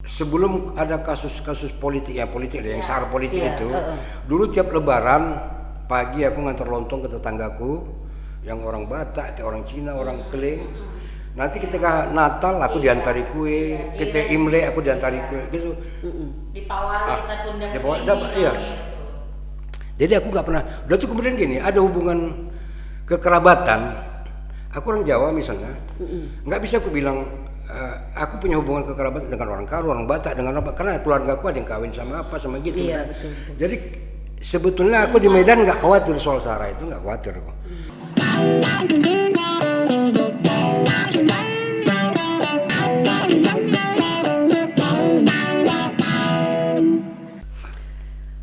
sebelum ada kasus-kasus politik yang sar politik itu, dulu tiap Lebaran pagi aku ngantar lontong ke tetanggaku, yang orang Batak, orang Cina, orang Keling. Nanti ketika Natal aku diantari kue, ketika Imlek aku diantari kue gitu. Di Pawali ataupun iya. Jadi aku nggak pernah. Udah tuh kemudian gini, ada hubungan kekerabatan. Aku orang Jawa misalnya, nggak bisa aku bilang aku punya hubungan kekerabatan dengan orang Karo, orang Batak, dengan apa? Karena keluarga aku ada yang kawin sama apa, sama gitu. Iya, kan. betul. Jadi sebetulnya aku di Medan nggak khawatir soal SARA itu, nggak khawatir aku.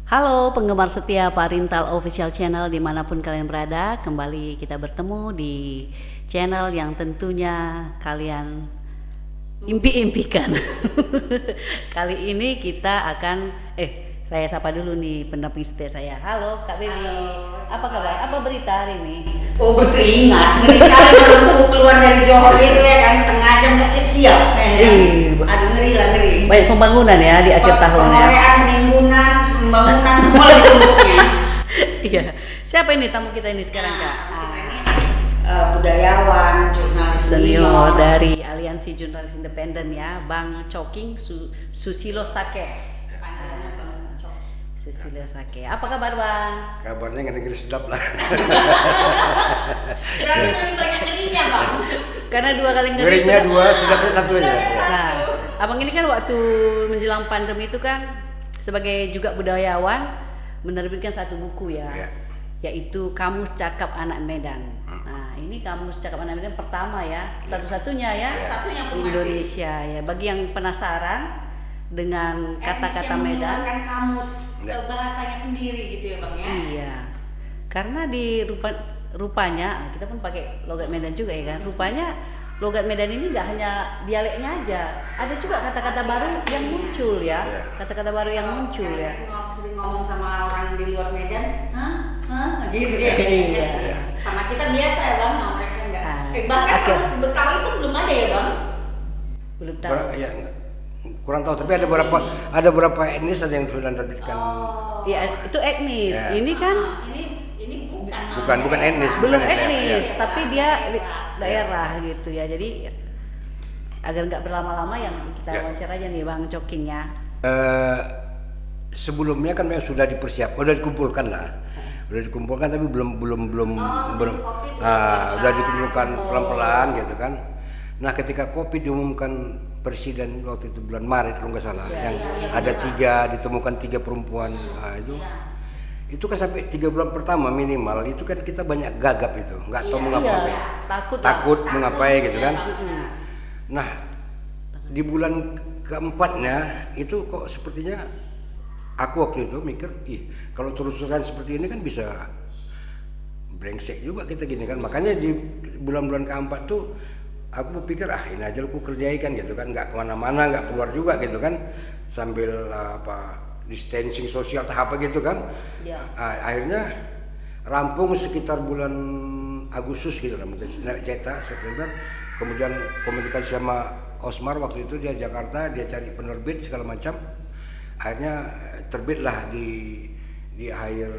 Halo penggemar setia Parintal Official Channel dimanapun kalian berada, kembali kita bertemu di channel yang tentunya kalian impi-impikan. Kali ini kita akan saya sapa dulu nih pendamping setia saya. Halo Kak Bebi, apa kabar? Apa berita hari ini? Oh, berkeringat, ngeri kali kalau keluar dari Johor itu ya kan, setengah jam tak siap-siap. Aduh, ngeri lah, ngeri. Banyak pembangunan ya di akhir tahun ya. Pengorean, pembangunan semua lagi tumpuknya. Iya. Siapa ini tamu kita ini sekarang Kak? Budayawan, jurnalis senior dari Aliansi Jurnalis Independen ya, Bang Choking Susilo Sake. Susilo Sake. Apa kabar Bang? Kabarnya ngeri sedap lah. Berarti lebih banyak ngerinya Bang. Karena 2 kali ngeri. Ngerinya 2, sedapnya 1 aja. Nah, Abang ini kan waktu menjelang pandemi itu kan sebagai juga budayawan menerbitkan 1 buku ya. Yaitu Kamus Cakap Anak Medan. Nah, ini Kamus Cakap Anak Medan pertama ya, satu-satunya ya, di Indonesia ya. Bagi yang penasaran dengan kata-kata Medan, menggunakan kamus bahasanya sendiri gitu ya Bang ya. Iya. Karena di rupanya kita pun pakai logat Medan juga ya kan. Rupanya logat Medan ini nggak hanya dialeknya aja, ada juga kata-kata baru yang muncul ya. Kata-kata baru yang muncul ya. Sering ngomong sama orang di luar Medan, gitu ya. Sama kita biasa ya Bang, sama mereka enggak. Bahkan Betawi pun belum ada ya Bang. Belum tahu. Ya, kurang tahu, tapi ada beberapa etnis ada yang sudah menerbitkan. Iya, itu etnis. Ya. Ini kan ini bukan etnis. Belum bukan etnis, tapi dia daerah gitu ya. Jadi agar nggak berlama-lama yang kita wawancara aja nih Bang Choking ya. Sebelumnya kan memang sudah dipersiapkan, sudah dikumpulkan lah. Sudah dikumpulkan tapi belum sudah dikumpulkan pelan-pelan gitu kan. Nah, ketika Covid diumumkan Presiden waktu itu bulan Maret kalau nggak salah, yang ada 3 ditemukan 3 perempuan, itu kan sampai 3 bulan pertama minimal itu kan kita banyak gagap itu, nggak tahu mengapain, takut mengapain gitu kan. Nah, di bulan keempatnya itu kok sepertinya aku waktu itu mikir, kalau terus-terusan seperti ini kan bisa brengsek juga kita gini kan. Makanya di bulan-bulan keempat tuh aku berpikir ini aja aku kerjaikan gitu kan, nggak kemana-mana, nggak keluar juga gitu kan, sambil distancing sosial tahap apa gitu kan. Akhirnya rampung sekitar bulan Agustus gitu lah, mungkin cetak September. Kemudian komunikasi sama Osmar waktu itu, dia Jakarta, dia cari penerbit segala macam. Akhirnya terbitlah di akhir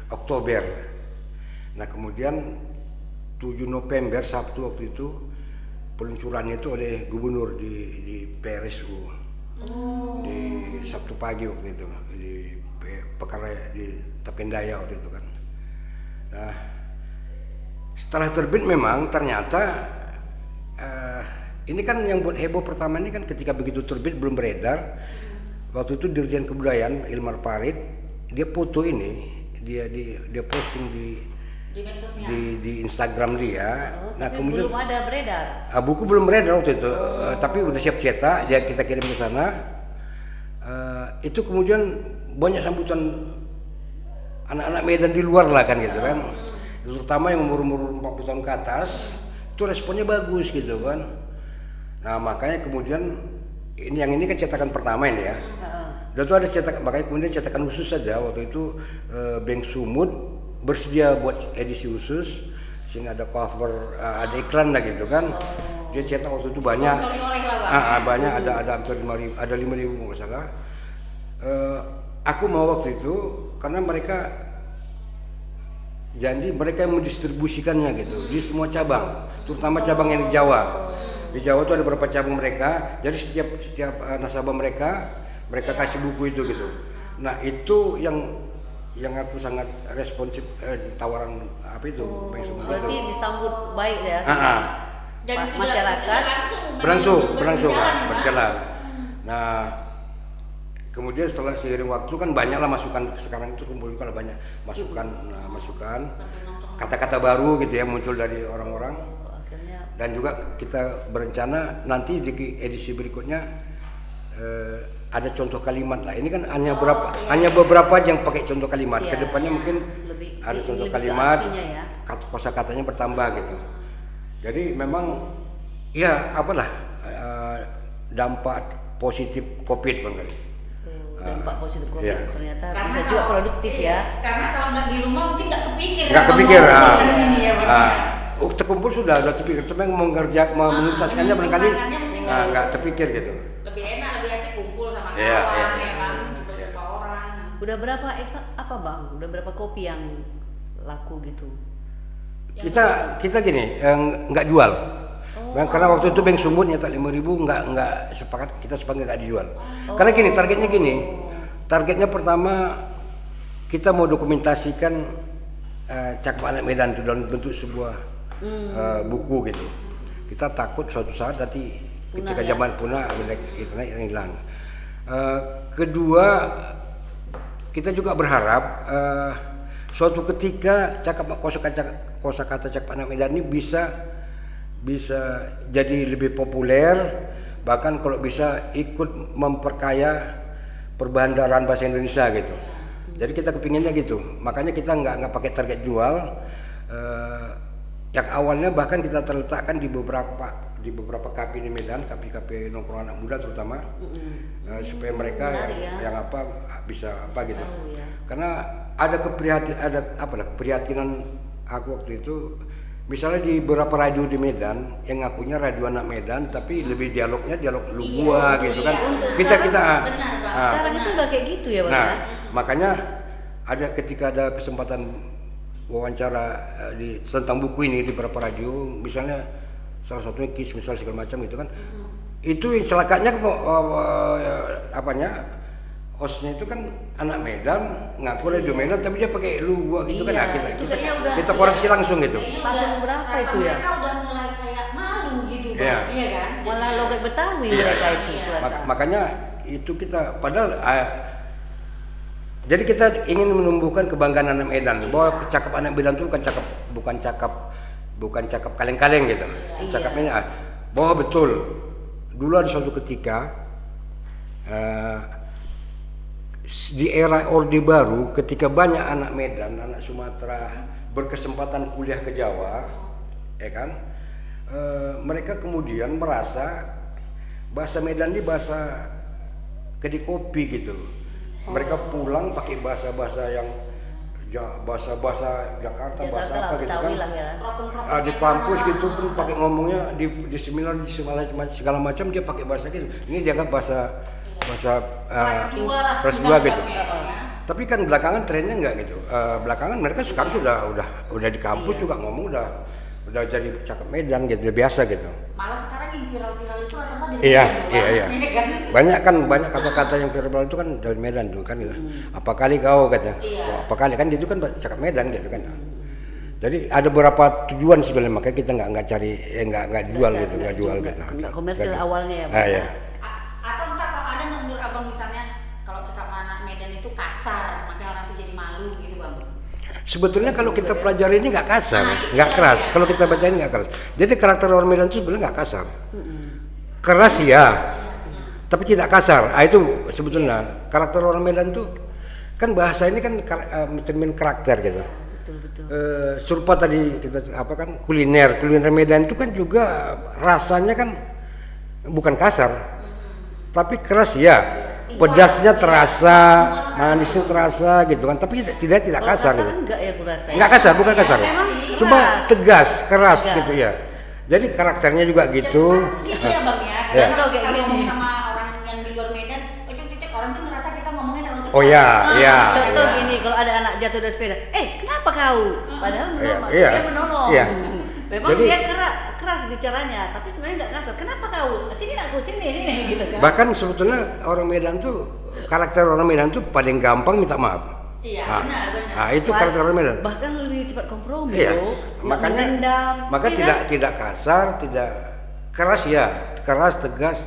Oktober. Nah, kemudian 7 November Sabtu waktu itu peluncurannya itu oleh gubernur di PRSU. Di Sabtu pagi waktu itu di Pekaraya di Tapendaya waktu itu kan. Nah, setelah terbit memang ternyata ini kan yang buat heboh pertama ini kan ketika begitu terbit belum beredar. Waktu itu Dirjen Kebudayaan Ilmar Farid dia foto ini, dia posting di Instagram dia. Nah, kemudian belum ada beredar. Buku belum beredar waktu itu, tapi udah siap cetak, kita kirim ke sana. Itu kemudian banyak sambutan anak-anak Medan di luar lah kan gitu kan. Terutama yang umur 40 tahun ke atas, itu responnya bagus gitu kan. Nah, makanya kemudian yang ini kan cetakan pertama ini ya. Dan itu ada cetakan, makanya kemudian cetakan khusus saja waktu itu Bank Sumut bersedia buat edisi khusus, sehingga ada cover, ada iklan lah gitu kan. Dia cetak waktu itu banyak. banyak, ada hampir 5.000, ada 5.000 nggak salah. Aku mau waktu itu karena mereka janji mereka yang mendistribusikannya gitu di semua cabang, terutama cabang yang di Jawa. Di Jawa itu ada beberapa cabang mereka, jadi setiap nasabah mereka kasih buku itu gitu. Nah itu yang aku sangat responsif tawaran apa itu Bank Sumut itu. Berarti disambut baik ya. Dan masyarakat berlangsung ya, berjalan. Nah kemudian setelah seiring waktu kan banyaklah masukan, sekarang itu kumpul kalau banyak masukan, kata-kata baru gitu ya muncul dari orang-orang. Dan juga kita berencana nanti di edisi berikutnya ada contoh kalimat lah. Ini kan hanya beberapa aja yang pakai contoh kalimat. Kedepannya mungkin ada contoh kalimat, kosakatanya bertambah gitu. Jadi memang ya apalah dampak positif COVID Bang kali. Dampak positif COVID ternyata karena bisa juga produktif ya. Karena kalau nggak di rumah mungkin nggak kepikir. Nggak kepikir. Terkumpul sudah terpikir, cuma yang menuntaskannya barangkali nggak terpikir gitu. Lebih enak, lebih asik kumpul sama kawan, ya kan, beberapa orang. Udah berapa apa Bang? Udah berapa kopi yang laku gitu? Kita gini, nggak jual. Karena waktu itu Bank Sumut nyetak 5.000 nggak sepakat, kita sepakat nggak dijual. Karena targetnya pertama kita mau dokumentasikan Cakep Anak Medan itu dalam bentuk sebuah buku gitu. Kita takut suatu saat nanti ketika zaman punah internet yang hilang. Kedua, kita juga berharap suatu ketika kosakata Cakep Anak Medan ini bisa jadi lebih populer, bahkan kalau bisa ikut memperkaya perbandaran bahasa Indonesia gitu. Jadi kita kepinginnya gitu, makanya kita nggak pakai target jual. Yang awalnya bahkan kita terletakkan di beberapa kafe di Medan, kafe nongkrong anak muda terutama, supaya mereka yang bisa gitu. Karena ada keprihatinan aku waktu itu, misalnya di beberapa radio di Medan yang ngakunya radio anak Medan, tapi lebih dialog lu gua gitu kan. Sekarang itu udah kayak gitu ya Bang. Nah, makanya ketika ada kesempatan wawancara tentang buku ini di beberapa radio, misalnya salah satunya KIS misal segala macam gitu kan. Itu celakanya hostnya itu kan anak Medan, ngaku radio Medan tapi dia pakai lu gua gitu kan. Kita koreksi langsung gitu. Tahun berapa itu ya? Mereka udah mulai kayak malu gitu Bang. Iya kan? Malah logat Betawi mereka itu. Makanya itu kita padahal jadi kita ingin menumbuhkan kebanggaan anak Medan, bahwa cakep anak Medan itu bukan cakep kaleng-kaleng gitu. Cakepnya bahwa betul dulu ada suatu ketika di era Orde Baru, ketika banyak anak Medan, anak Sumatera berkesempatan kuliah ke Jawa, ya kan, mereka kemudian merasa bahasa Medan ini bahasa kedai kopi gitu. Mereka pulang pakai bahasa yang bahasa Jakarta, bahasa apa gitu kan. Di kampus gitu pun pakai ngomongnya di seminar di segala macam dia pakai bahasa gitu. Ini dianggap bahasa kelas 2 gitu. Tapi kan belakangan trennya enggak gitu. Belakangan mereka sekarang udah di kampus juga ngomong udah jadi cakep Medan gitu, udah biasa gitu. Malah sekarang yang viral-viral itu rata-rata dari Medan. Iya. Banyak kata-kata yang viral itu kan dari Medan tuh kan gitu. Apa kali kau katanya. Apa kali kan itu kan cakep Medan gitu kan. Jadi ada beberapa tujuan sebenarnya, makanya kita nggak cari nggak jual gitu, nggak jual gitu. Nggak komersil awalnya ya Bang. Iya. Atau entah kalau ada nggak menurut Abang misalnya kalau cakap anak Medan itu kasar, makanya orang itu jadi malu gitu Bang. Sebetulnya kalau kita pelajari ini nggak kasar, nggak keras. Kalau kita baca ini nggak keras. Jadi karakter orang Medan itu sebenarnya nggak kasar. Keras ya, tapi tidak kasar. Itu sebetulnya karakter orang Medan itu kan bahasa ini kan cermin karakter gitu. Betul. Serupa tadi kita kuliner Medan itu kan juga rasanya kan bukan kasar, tapi keras ya. Pedasnya terasa, manisnya terasa gitu kan, tapi tidak kasar gitu. Enggak ya kurasa. Enggak kasar, bukan kasar. Cuma tegas, keras gitu ya. Jadi karakternya juga gitu. Gitu ya Bang ya. Ya. Contoh kayak Kalau gini ngomong sama orang yang di luar Medan, cek orang tuh ngerasa kita ngomongnya terlalu cepat. Oh iya, iya. Contoh iya. gini, kalau ada anak jatuh dari sepeda, kenapa kau? Padahal menolong, Iya, dia menolong. iya. Memang Jadi- dia keras bicaranya, tapi sebenarnya nggak kasar. Kenapa kau? Sini aku sini gitu kan? Bahkan sebetulnya orang Medan tuh, karakter orang Medan tuh paling gampang minta maaf. Iya, Nah, benar. nah, itu karakter orang Medan. Bahkan lebih cepat kompromi Iya. loh. Makanya Mendendam, maka iya tidak kan? tidak kasar, tidak keras ya, keras tegas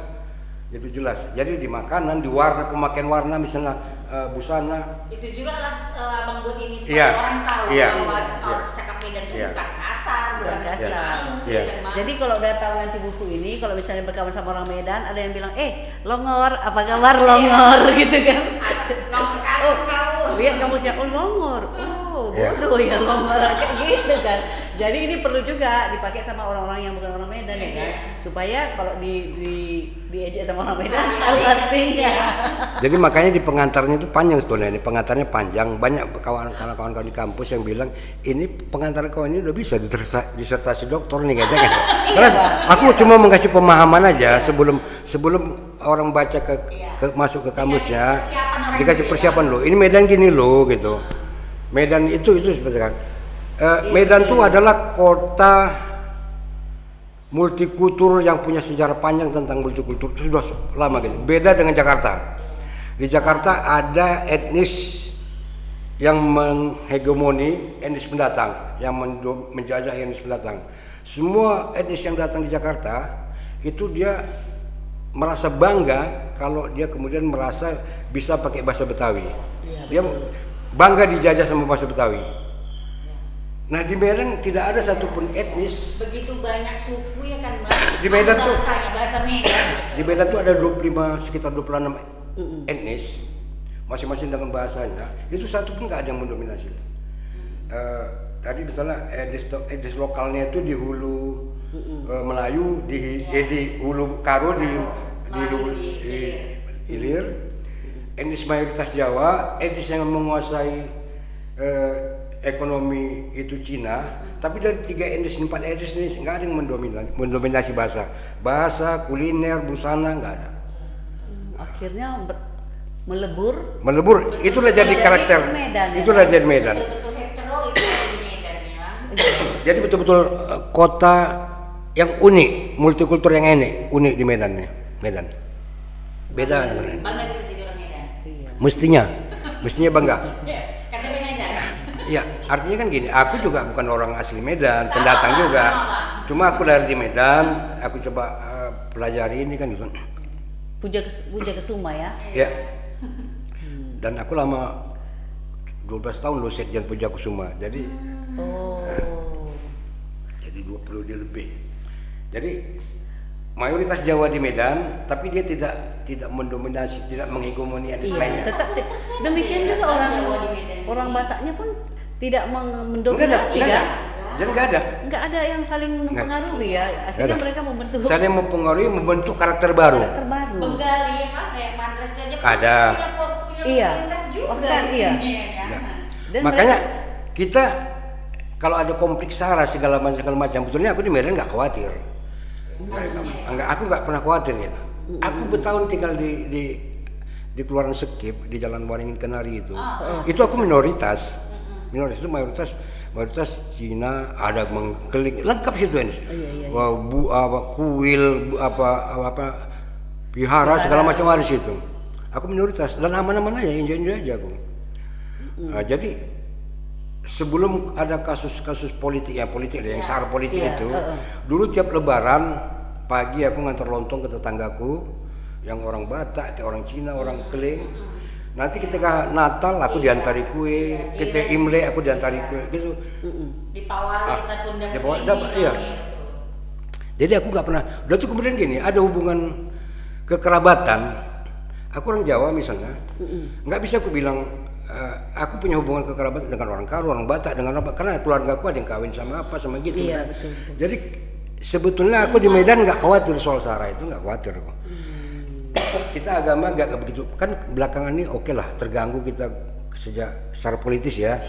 itu jelas. Jadi di makanan, di warna, pemakaian warna misalnya busana. Itu juga lah Abang buat ini supaya Iya, orang tahu iya, bahwa iya. orang cakap Medan itu Iya. bukan kasar, bukan kasar. malu, Iya. bukan malu. Jadi kalau udah tahu nanti buku ini, kalau misalnya berkawan sama orang Medan, ada yang bilang, Longor, apa kabar Longor, gitu kan? Ngomong kau, kau. Lihat kamusnya, Longor, Iya. bodoh ya Longor, kayak gitu kan. Jadi ini perlu juga dipakai sama orang-orang yang bukan orang Medan ya kan, supaya kalau diejek sama orang Medan tahu artinya. Jadi makanya di pengantarnya itu panjang sebenarnya. Ini pengantarnya panjang. Banyak kawan-kawan di kampus yang bilang ini pengantar kau ini udah bisa disertasi doktor nih kayaknya kan. Karena aku cuma mengasih pemahaman aja sebelum orang baca masuk ke kampusnya, dikasih persiapan loh. Ini Medan gini loh gitu. Medan itu seperti kan. Medan itu adalah kota multikultur yang punya sejarah panjang tentang multikultur, sudah lama gitu. Beda dengan Jakarta. Di Jakarta ada etnis yang menghegemoni etnis pendatang, yang menjajah etnis pendatang. Semua etnis yang datang di Jakarta itu dia merasa bangga kalau dia kemudian merasa bisa pakai bahasa Betawi. Dia bangga dijajah sama bahasa Betawi. Nah di Medan tidak ada satupun etnis. Begitu banyak suku ya kan Bang. Di Medan tuh- bahasa Medan. Di Medan tuh ada sekitar 26 etnis, masing-masing dengan bahasanya. Itu satu pun nggak ada yang mendominasi. Tadi misalnya etnis lokalnya itu di Hulu Melayu, di Hulu Karo, di Melayu, di Ilir. Etnis mayoritas Jawa, etnis yang menguasai ekonomi itu Cina, tapi dari 3 etnis 4 etnis ini nggak ada yang mendominasi bahasa, kuliner, busana nggak ada. Akhirnya melebur. Itulah jadi karakter, Medan, ya, itulah jadi Medan. Betul-betul hetero itu di Medan ya. Jadi betul-betul kota yang unik, multikultur yang unik di Medan nih, Medan. Beda dengan lain. Bangga kita jadi orang Medan. Iya. Mestinya bangga. Ya, KTP Medan. Ya, artinya kan gini, aku juga bukan orang asli Medan, pendatang juga. Cuma aku lahir di Medan, aku coba pelajari ini kan gitu. Puja Kesuma ya. Ya. Dan aku lama 12 tahun loh Sekjen Puja Kusuma. Jadi Oh. jadi 2 periode lebih. Jadi mayoritas Jawa di Medan, tapi dia tidak mendominasi, tidak menghegemoni etnis Iya, lainnya. tetap demikian juga Jawa orang di Medan. orang Bataknya pun tidak Enggak ada, mendominasi enggak kan. ada. Jadi enggak ada. Enggak ada yang saling mempengaruhi ya. Akhirnya ada. mereka membentuk Saling mempengaruhi, membentuk karakter baru. karakter baru. Benggali apa kayak Madras aja Ada. punya Iya. komunitas juga. Oh, kan, di iya. sini, ya kan? Ya. Dan Makanya kita kalau ada konflik SARA segala macam, betulnya aku di Medan nggak khawatir. Aku nggak pernah khawatir gitu. Aku bertahun tinggal di Kelurahan Sekip di Jalan Waringin Kenari itu. Itu aku minoritas. Minoritas itu mayoritas Cina, ada mengkeling, lengkap situ ini. Iya. Kuil, vihara segala macam ada di situ. Aku minoritas dan aman-aman aja, enjoy aja aku. Nah, jadi sebelum ada kasus-kasus politik yang SAR politik Iya, itu, dulu tiap Lebaran pagi aku ngantar lontong ke tetanggaku yang orang Batak, orang Cina, orang Keling. Nanti ketika Natal aku diantari kue, ketika Imlek aku diantari kue gitu. Di Pawali kita undang di Pawali, ini, iya. Jadi aku nggak pernah. Udah tuh kemudian gini, ada hubungan kekerabatan. Aku orang Jawa misalnya, nggak bisa aku bilang aku punya hubungan kekerabatan dengan orang Karo, orang Batak, dengan apa? Karena keluarga aku ada yang kawin sama apa, sama gitu. Iya, kan. betul. Jadi sebetulnya aku di Medan nggak khawatir soal SARA itu, nggak khawatir aku. Kita agama nggak begitu. Kan belakangan ini oke lah, terganggu kita sejak secara politis ya.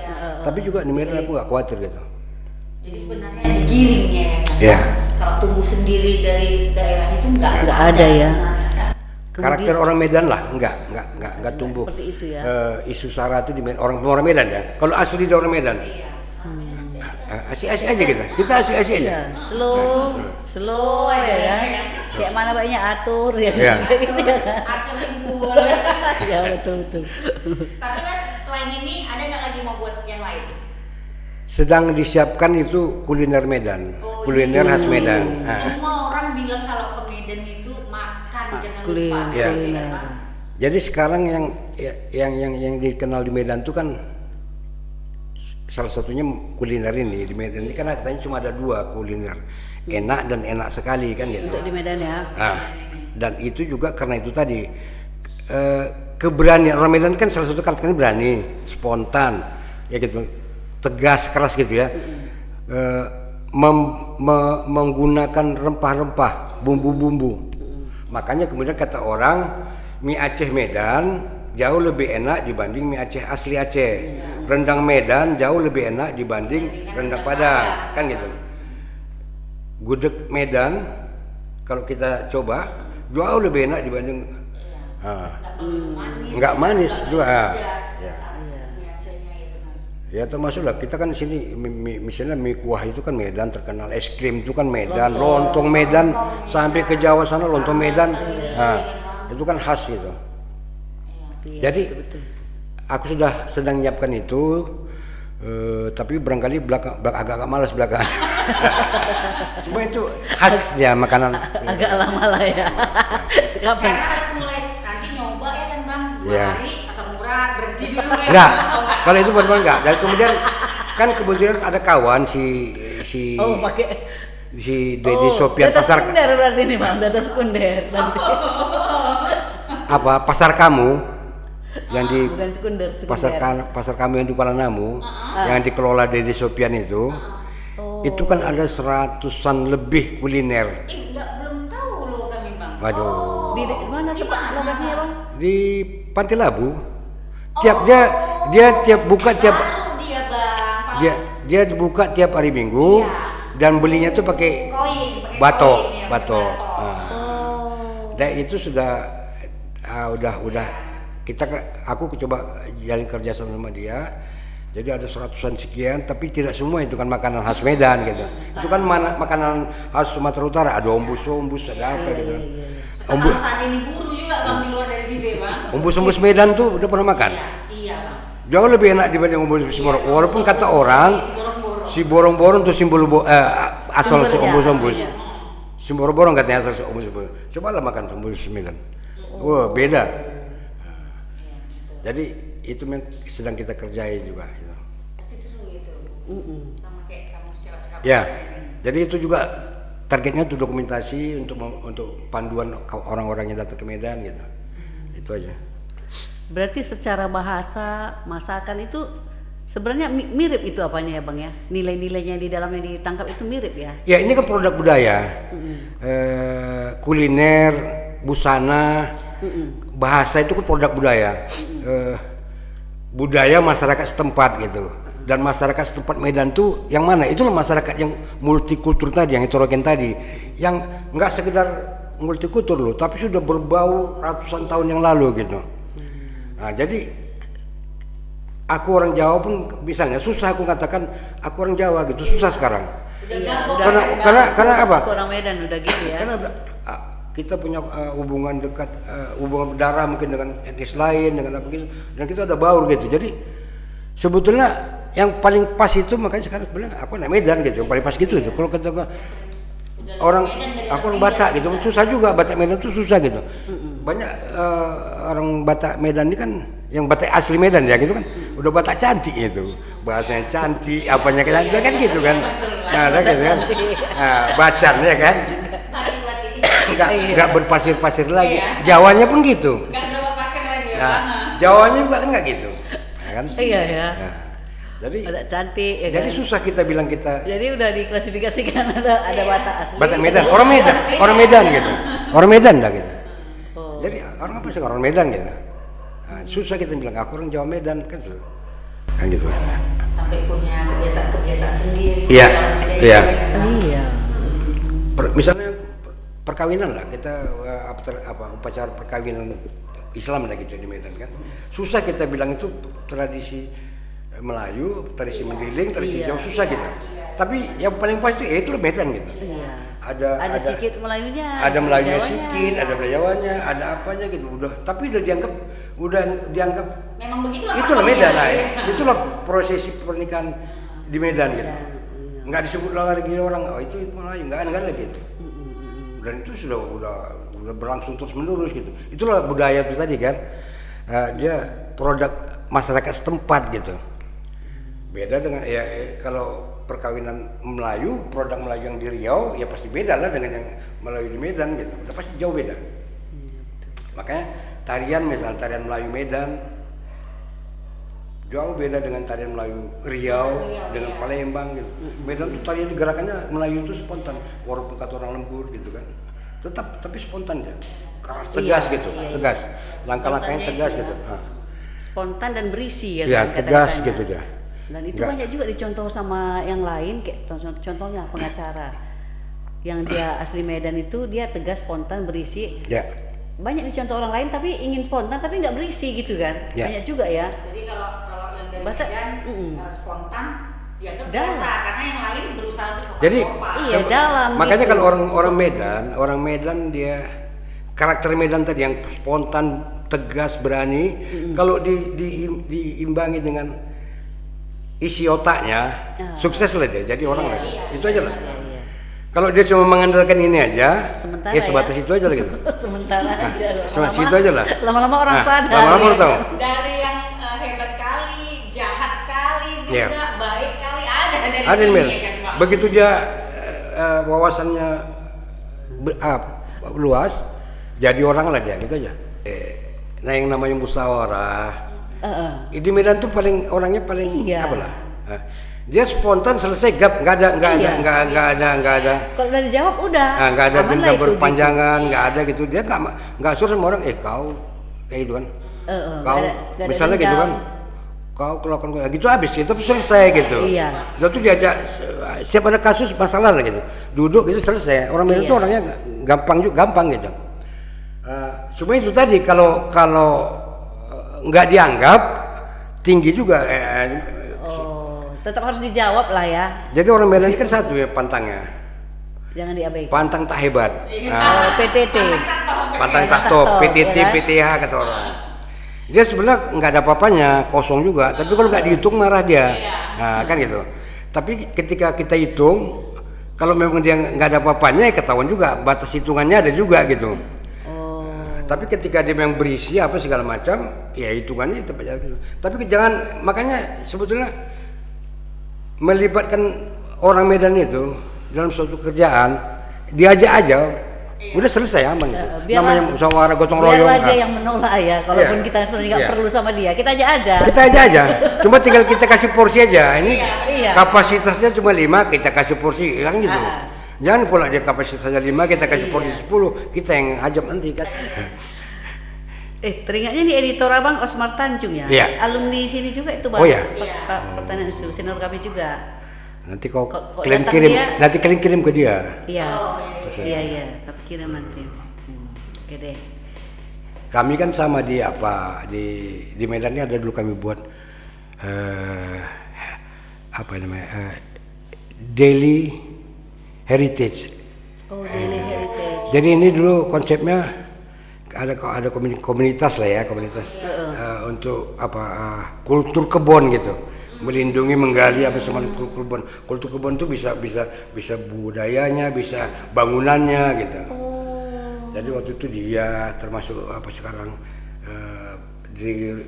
Tapi juga di Medan aku nggak khawatir gitu. Jadi sebenarnya digiring ya kan? Iya. Kalau kalau tumbuh sendiri dari daerah itu nggak ada ya. sebenarnya, kan? Karakter orang Medan lah, enggak tumbuh. Seperti itu ya. Isu sara itu di orang Medan ya. Kalau asli dari orang Medan, Iya. asik-asik aja kita asik-asik aja. Ya, slow ya kan. Kayak mana baiknya atur ya Iya. kayak gitu ya kan. Atau timbul. Ya betul. Tapi kan selain ini ada nggak lagi mau buat yang lain? Sedang disiapkan itu kuliner Medan, kuliner khas Medan. Semua orang bilang kalau ke Medan itu makan jangan lupa. Ya. Kuliner. Jadi sekarang yang dikenal di Medan itu kan salah satunya kuliner ini di Medan ini kan katanya cuma ada 2 kuliner, enak dan enak sekali kan gitu. Untuk di Medan ya. Nah, dan itu juga karena itu tadi keberanian orang Medan kan salah satu karakternya berani, spontan, ya gitu, tegas, keras gitu ya. Menggunakan rempah-rempah, bumbu-bumbu. Makanya kemudian kata orang mie Aceh Medan jauh lebih enak dibanding mie Aceh asli Aceh. Rendang Medan jauh lebih enak dibanding rendang Padang, kan gitu. Gudeg Medan kalau kita coba jauh lebih enak dibanding nggak manis juga. Ya termasuklah kita kan sini misalnya mie kuah itu kan Medan terkenal, es krim itu kan Medan, lontong Medan sampai ke Jawa sana lontong Medan, itu kan khas gitu. Jadi aku sudah sedang menyiapkan itu, tapi barangkali agak-agak malas belakangan. Cuma itu khasnya makanan. Agak lama lah ya. Kapan? Karena harus mulai nanti nyoba ya kan Bang, 2 Ya. hari asam urat berhenti dulu ya. Enggak, kalau itu benar enggak. Dan kemudian kan kebetulan ada kawan si Deddy Sopian data pasar sekunder berarti ini Bang, data sekunder nanti. pasar kamu yang di Bukan sekunder. pasar kamu yang di Kuala Namu yang dikelola Deddy Sopian itu kan ada 100-an lebih kuliner. Belum tahu loh kami Bang. Waduh. Di mana tempat lokasinya Bang? Di Pantai Labu. Dia tiap buka tiap Baru dia Bang. dia buka tiap hari Minggu dan belinya tuh pakai Koin, pakai bato. koin, ya, pakai Nah, Oh. dan itu sudah udah aku coba jalin kerja sama dia. Jadi ada 100-an sekian, tapi tidak semua itu kan makanan khas Medan gitu. Itu kan makanan khas Sumatera Utara, ada ombus-ombus, ada apa gitu. Sekarang saat ini buru juga Bang di luar dari situ ya Bang. Ombus-ombus Medan tuh udah pernah makan? Iya Bang. Jauh lebih enak dibanding ombus Simorong. Walaupun kata orang si borong-borong tuh simbol asal si ombus-ombus. Si borong-borong katanya asal si ombus-ombus. Cobalah makan ombus Medan. Wah, beda. Jadi itu sedang kita kerjain juga. Pasti seru gitu. Sama kayak kamu siap-siap. Ya, jadi itu juga targetnya untuk dokumentasi, untuk panduan orang-orang yang datang ke Medan gitu. Itu aja. Berarti secara bahasa masakan itu sebenarnya mirip itu apanya ya Bang ya? Nilai-nilainya di dalam yang ditangkap itu mirip ya? Ya ini kan produk budaya, kuliner, busana, bahasa itu kan produk budaya, budaya masyarakat setempat gitu. Dan masyarakat setempat Medan tuh yang mana? Itulah masyarakat yang multikultur tadi, yang heterogen tadi, yang nggak sekedar multikultur loh, tapi sudah berbau ratusan tahun yang lalu gitu. Nah jadi aku orang Jawa pun misalnya susah aku katakan aku orang Jawa gitu, susah sekarang. Karena apa? Orang Medan udah gitu ya. Karena kita punya hubungan dekat, hubungan darah mungkin dengan etnis lain, dengan apa gitu, dan kita ada baur gitu. Jadi sebetulnya yang paling pas itu makanya sekarang sebenarnya aku anak Medan gitu, yang paling pas gitu itu. Kalau kata orang aku orang Batak gitu, susah juga Batak Medan itu susah gitu. Banyak orang Batak Medan ini kan yang Batak asli Medan ya gitu kan, udah Batak cantik gitu, bahasanya cantik, apanya kan gitu kan. Nah, ada gitu kan. Nah, bacan ya kan. Enggak berpasir-pasir lagi. Jawanya pun gitu. Enggak berapa pasir lagi ya. Nah, Jawanya juga enggak gitu. Ya kan? Iya ya. Nah, jadi Ada cantik ya jadi kan? susah kita bilang kita Jadi udah diklasifikasikan ada Batak asli. Batak Medan, orang Medan gitu. Orang Medan dah gitu. Oh. Jadi orang apa sih orang Medan gitu. Nah, susah kita bilang aku orang Jawa Medan kan gitu. Kan gitu. Sampai punya kebiasaan-kebiasaan sendiri. Iya, Orang Medan iya. itu memang Iya. Misalnya perkawinan lah, kita upacara perkawinan Islam lah gitu di Medan kan. Susah kita bilang itu tradisi Melayu, tradisi Mendiling, tradisi Jawa, susah gitu. Tapi yang paling pasti itu Medan gitu. Ada sedikit Melayunya, ada Melayunya Jawanya. sedikit, ada Jawanya, ada apanya gitu. Tapi udah dianggap Memang begitulah. itulah Medan lah. ya. Itulah prosesi pernikahan di Medan gitu. Nggak disebut lagi orang itu Melayu, nggak ada gitu. Dan itu udah berlangsung terus menerus gitu. Itulah budaya itu tadi kan. Dia produk masyarakat setempat gitu. Beda dengan kalau perkawinan Melayu, produk Melayu yang di Riau ya pasti beda lah dengan yang Melayu di Medan gitu. Udah pasti jauh beda. Makanya tarian Melayu Medan jauh beda dengan tarian Melayu Riau dengan Palembang gitu. Medan tuh tarian gerakannya Melayu itu spontan, walaupun kata orang lembut gitu kan. Tapi spontan ya. Keras, tegas gitu, tegas. Langkah-langkahnya tegas gitu. Spontan dan berisi ya. Ya, kan, tegas kata-katanya. gitu dia. Dan itu banyak juga dicontoh sama yang lain, kayak contohnya pengacara yang dia asli Medan itu dia tegas, spontan, berisi. Ya. Banyak dicontoh orang lain tapi ingin spontan tapi nggak berisi gitu kan. Ya. Banyak juga ya. Jadi kalau yang dari Medan spontan dianggap Dalam. biasa karena yang lain berusaha untuk Jadi Iya, dalam makanya gitu. kalau orang Medan dia karakter Medan tadi yang spontan, tegas, berani. Kalau diimbangi dengan isi otaknya, sukses lah dia. Jadi orang lah. Itu aja lah. Iya. Kalau dia cuma mengandalkan ini aja, Sementara ya sebatas itu aja lah gitu. Sementara aja. Sebatas itu aja lah. Lama-lama orang sadar. Lama-lama orang tahu. dari yang hebat kali, jahat kali juga, baik kali ada dari Ada sini Mel. ya kan, Bang? Begitu dia wawasannya luas, jadi orang lah dia gitu aja. Nah yang namanya musyawarah, di Medan tuh orangnya paling apa lah? Dia spontan selesai gap, nggak ada. Kalau udah dijawab udah. Nggak ada aman dendam lah itu, berpanjangan, nggak ada gitu. Dia nggak suruh sama orang, kau kayak gitu kan. Kau nggak ada misalnya gitu dendam. kan. Kau kelakuan gitu habis itu selesai gitu. Iya. Lalu tuh diajak setiap ada kasus masalah lah gitu. Duduk gitu selesai. Orang Medan tuh orangnya gampang gitu. Cuma itu tadi kalau nggak dianggap tinggi juga. Tetap harus dijawab lah ya. Jadi orang Medan ini kan satu ya pantangnya. Jangan diabaikan. Pantang tak hebat. PTT. Pantang tak top. PTT, ya kan? PTH kata orang. Dia sebenarnya nggak ada apa-apanya, kosong juga. Tapi kalau nggak dihitung marah dia. Nah kan gitu. Tapi ketika kita hitung, kalau memang dia nggak ada apa-apanya, ya ketahuan juga. Batas hitungannya ada juga gitu. Tapi ketika dia memang berisi apa segala macam, ya hitungannya tetap aja gitu. Tapi jangan, makanya sebetulnya melibatkan orang Medan itu dalam suatu kerjaan, diajak aja, udah selesai aman gitu. Namanya musyawarah gotong royong. Biarlah dia yang menolak ya, kalaupun kita sebenarnya nggak perlu sama dia, kita aja. Kita aja. Cuma tinggal kita kasih porsi aja. Ini kapasitasnya cuma 5, kita kasih porsi, kan gitu. Jangan pula dia kapasitasnya 5, kita kasih porsi 10, kita yang ajab nanti kan. Teringatnya nih editor abang Osmar Tanjung ya? Iya. Alumni sini juga itu bang. Oh iya. Pertanian Usul, senior kami juga. Nanti kau Kok kalian datang kirim, dia- nanti kalian kirim ke dia. Iya. Iya. Tapi kirim nanti. Oke deh. Kami kan sama di di Medan ini ada dulu kami buat apa namanya Daily Heritage. Oh, Daily Heritage. Jadi ini dulu konsepnya ada komunitas lah ya, komunitas untuk kultur kebun gitu, melindungi, menggali apa semua kultur kebun. Kultur kebun itu bisa budayanya, bisa bangunannya gitu. Jadi waktu itu dia termasuk sekarang di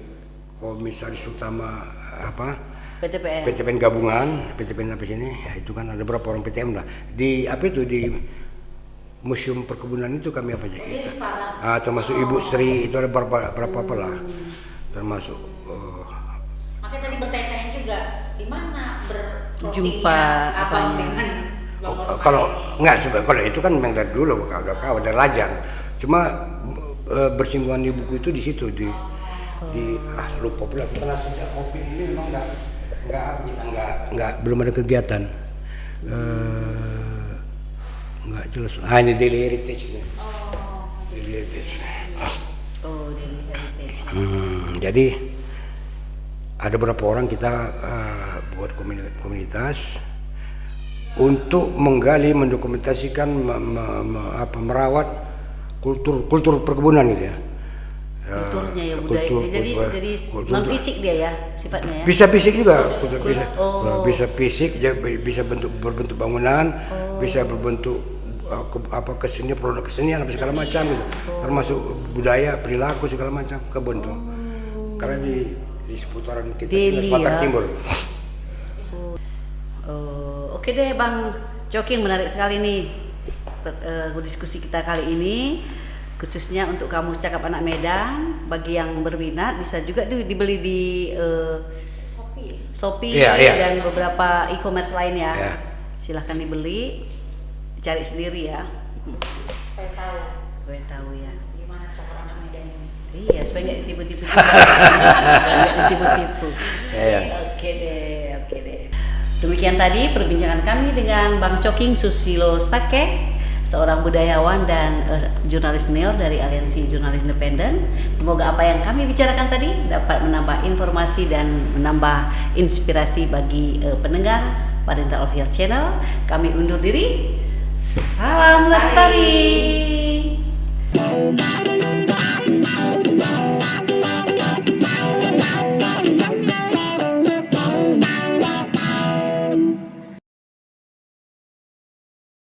komisaris utama PTPN gabungan, PTPN apa sini? Ya itu kan ada berapa orang PTM lah. Di di Museum Perkebunan itu kami aja? Termasuk Ibu Sri itu ada berapa apa lah. Termasuk. Makanya tadi bertanya-tanya juga di mana Jumpa abang apanya? dengan Bang Osmar Kalau ini? enggak, kalau itu kan memang dari dulu udah lajang. Cuma bersinggungan di buku itu di situ di lupa pula karena sejak Covid ini memang belum ada kegiatan. nggak jelas. Ini Daily Heritage nih. Oh. Daily Heritage. Oh, di heritage. Jadi ada beberapa orang kita buat komunitas untuk menggali, mendokumentasikan, merawat kultur perkebunan gitu ya. Kulturnya ya, budaya. Jadi non fisik dia ya sifatnya ya. Bisa fisik juga, bisa Oh. bisa fisik, bisa berbentuk bangunan, bisa berbentuk kesenian, produk kesenian apa segala macam gitu. Termasuk budaya, perilaku segala macam kebun tuh. Karena di seputaran kita Deli, Sumatera ya. Timur. Oke deh Bang Coking, menarik sekali nih diskusi kita kali ini, khususnya untuk kamu Cakap Anak Medan. Bagi yang berminat bisa juga dibeli di Shopee Iya. dan beberapa e-commerce lain ya. Iya. Silahkan dibeli, dicari sendiri ya. Supaya tahu Gue tahu ya. gimana Cakap Anak Medan ini. Iya, supaya nggak ditipu-tipu. Nggak ditipu-tipu. Iya. Oke deh. Demikian tadi perbincangan kami dengan Bang Coking Susilo Sake, seorang budayawan dan jurnalis senior dari Aliansi Jurnalis Independen. Semoga apa yang kami bicarakan tadi dapat menambah informasi dan menambah inspirasi bagi pendengar Parintal Official Channel. Kami undur diri. Salam lestari.